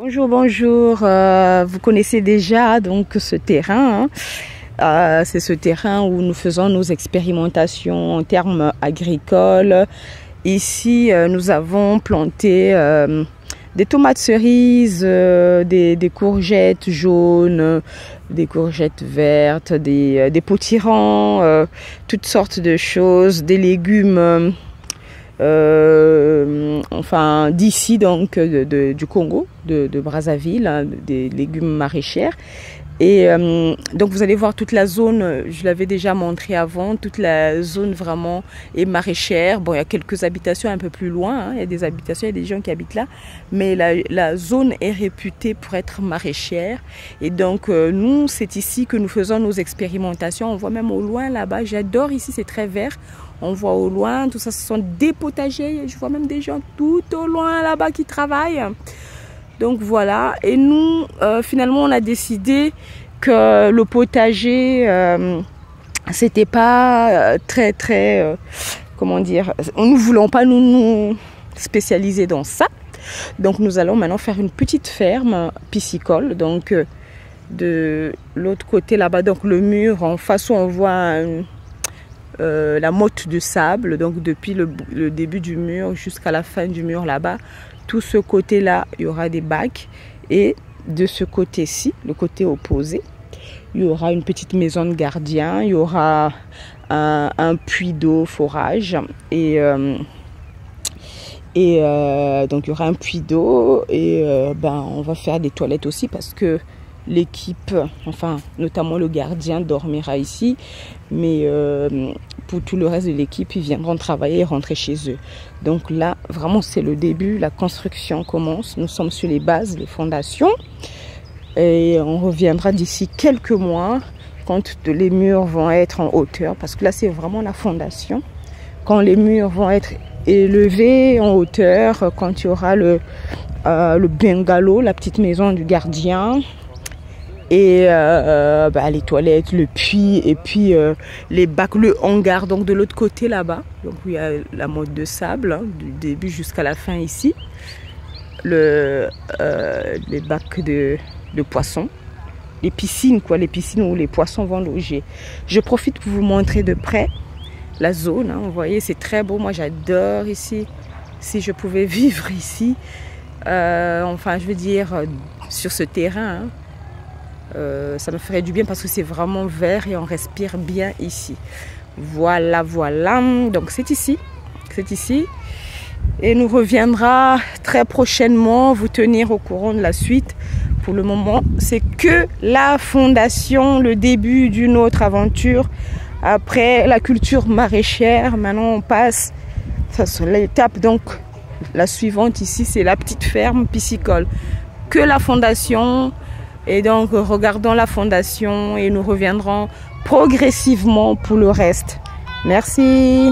Bonjour, bonjour. Vous connaissez déjà donc ce terrain. C'est ce terrain où nous faisons nos expérimentations en termes agricoles. Ici, nous avons planté des tomates cerises, des courgettes jaunes, des courgettes vertes, des potirons, toutes sortes de choses, des légumes. Enfin d'ici donc du Congo, de Brazzaville, hein, des légumes maraîchers. Et donc vous allez voir toute la zone, je l'avais déjà montré avant, toute la zone vraiment est maraîchère. Bon, il y a quelques habitations un peu plus loin, hein, il y a des habitations, il y a des gens qui habitent là, mais la zone est réputée pour être maraîchère. Et donc nous, c'est ici que nous faisons nos expérimentations. On voit même au loin là-bas, j'adore ici, c'est très vert. On voit au loin, tout ça, ce sont des potagers. Je vois même des gens tout au loin là-bas qui travaillent. Donc voilà. Et nous, finalement, on a décidé que le potager, c'était pas très, comment dire, nous ne voulons pas nous spécialiser dans ça. Donc nous allons maintenant faire une petite ferme piscicole. Donc de l'autre côté là-bas, donc le mur en face où on voit la motte de sable, donc depuis le début du mur jusqu'à la fin du mur là-bas, tout ce côté-là, il y aura des bacs, et de ce côté-ci, le côté opposé, il y aura une petite maison de gardien, il y aura un puits d'eau forage, et donc il y aura un puits d'eau, et on va faire des toilettes aussi parce que l'équipe, enfin notamment le gardien, dormira ici, mais pour tout le reste de l'équipe, ils viendront travailler et rentrer chez eux. Donc là, vraiment, c'est le début, la construction commence. Nous sommes sur les bases, les fondations, et on reviendra d'ici quelques mois quand les murs vont être en hauteur, parce que là, c'est vraiment la fondation. Quand les murs vont être élevés en hauteur, quand il y aura le bungalow, la petite maison du gardien, et les toilettes, le puits, et puis les bacs, le hangar, donc de l'autre côté là-bas, donc il y a la motte de sable, hein, du début jusqu'à la fin ici, les bacs de poissons, les piscines quoi, les piscines où les poissons vont loger. Je profite pour vous montrer de près la zone, hein, vous voyez, c'est très beau, moi j'adore ici. Si je pouvais vivre ici, enfin je veux dire sur ce terrain, hein, ça me ferait du bien parce que c'est vraiment vert et on respire bien ici. Voilà, donc c'est ici, et nous reviendra très prochainement vous tenir au courant de la suite. Pour le moment, c'est que la fondation, le début d'une autre aventure. Après la culture maraîchère, maintenant on passe, ça c'est l'étape, donc la suivante ici, c'est la petite ferme piscicole. Que la fondation. Et donc, regardons la fondation et nous reviendrons progressivement pour le reste. Merci.